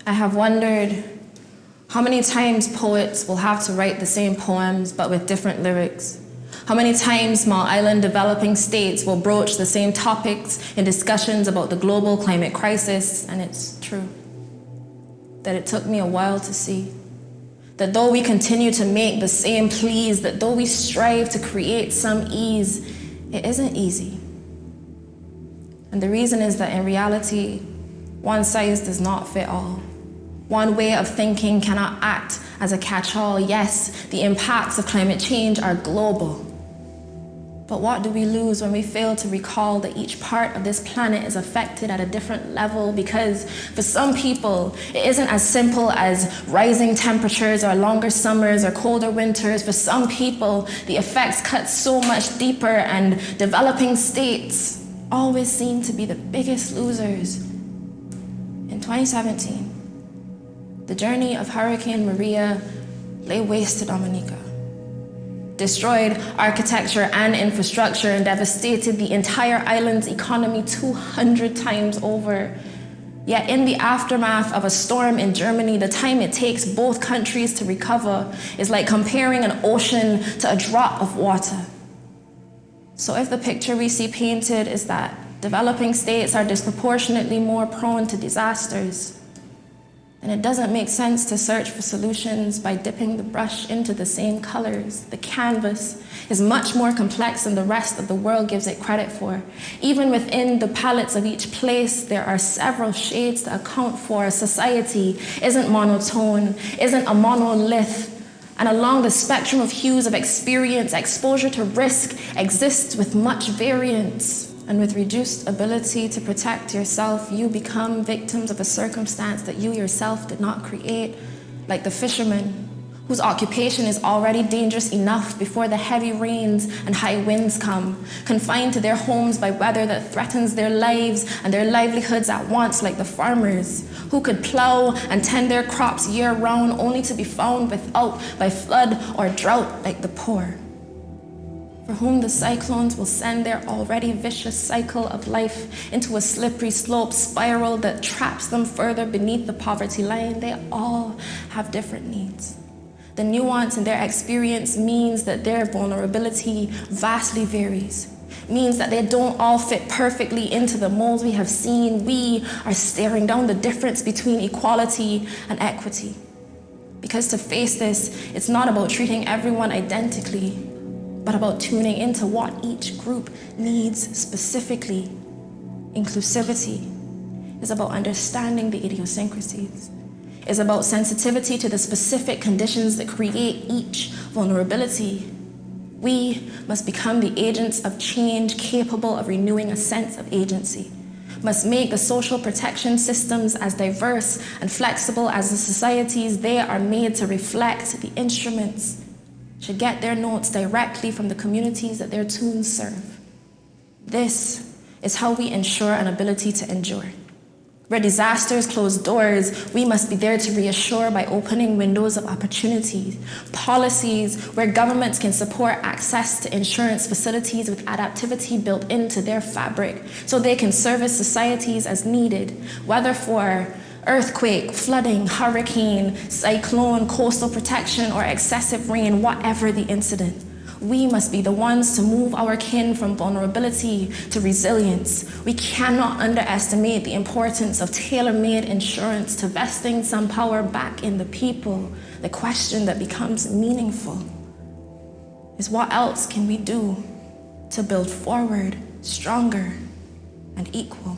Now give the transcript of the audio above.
I have wondered how many times poets will have to write the same poems but with different lyrics. How many times small island developing states will broach the same topics in discussions about the global climate crisis, and it's true that it took me a while to see. That though we continue to make the same pleas, that though we strive to create some ease, it isn't easy. And the reason is that in reality, one size does not fit all. One way of thinking cannot act as a catch-all. Yes, the impacts of climate change are global. But what do we lose when we fail to recall that each part of this planet is affected at a different level? Because for some people, it isn't as simple as rising temperatures or longer summers or colder winters. For some people, the effects cut so much deeper, and developing states always seem to be the biggest losers. In 2017, the journey of Hurricane Maria lay waste to Dominica, destroyed architecture and infrastructure, and devastated the entire island's economy 200 times over. Yet in the aftermath of a storm in Germany, the time it takes both countries to recover is like comparing an ocean to a drop of water. So if the picture we see painted is that developing states are disproportionately more prone to disasters, and it doesn't make sense to search for solutions by dipping the brush into the same colors. The canvas is much more complex than the rest of the world gives it credit for. Even within the palettes of each place, there are several shades to account for. Society isn't monotone, isn't a monolith. And along the spectrum of hues of experience, exposure to risk exists with much variance. And with reduced ability to protect yourself, you become victims of a circumstance that you yourself did not create, like the fishermen, whose occupation is already dangerous enough before the heavy rains and high winds come, confined to their homes by weather that threatens their lives and their livelihoods at once, like the farmers, who could plow and tend their crops year-round only to be found without by flood or drought, like the poor, for whom the cyclones will send their already vicious cycle of life into a slippery slope spiral that traps them further beneath the poverty line. They all have different needs. The nuance in their experience means that their vulnerability vastly varies, means that they don't all fit perfectly into the molds we have seen. We are staring down the difference between equality and equity. Because to face this, it's not about treating everyone identically, but about tuning into what each group needs specifically. Inclusivity is about understanding the idiosyncrasies. It's about sensitivity to the specific conditions that create each vulnerability. We must become the agents of change capable of renewing a sense of agency, must make the social protection systems as diverse and flexible as the societies they are made to reflect. The instruments should get their notes directly from the communities that their tunes serve. This is how we ensure an ability to endure. Where disasters close doors, we must be there to reassure by opening windows of opportunity. Policies where governments can support access to insurance facilities with adaptivity built into their fabric, so they can service societies as needed, whether for earthquake, flooding, hurricane, cyclone, coastal protection, or excessive rain, whatever the incident. We must be the ones to move our kin from vulnerability to resilience. We cannot underestimate the importance of tailor-made insurance to vesting some power back in the people. The question that becomes meaningful is, what else can we do to build forward, stronger, and equal?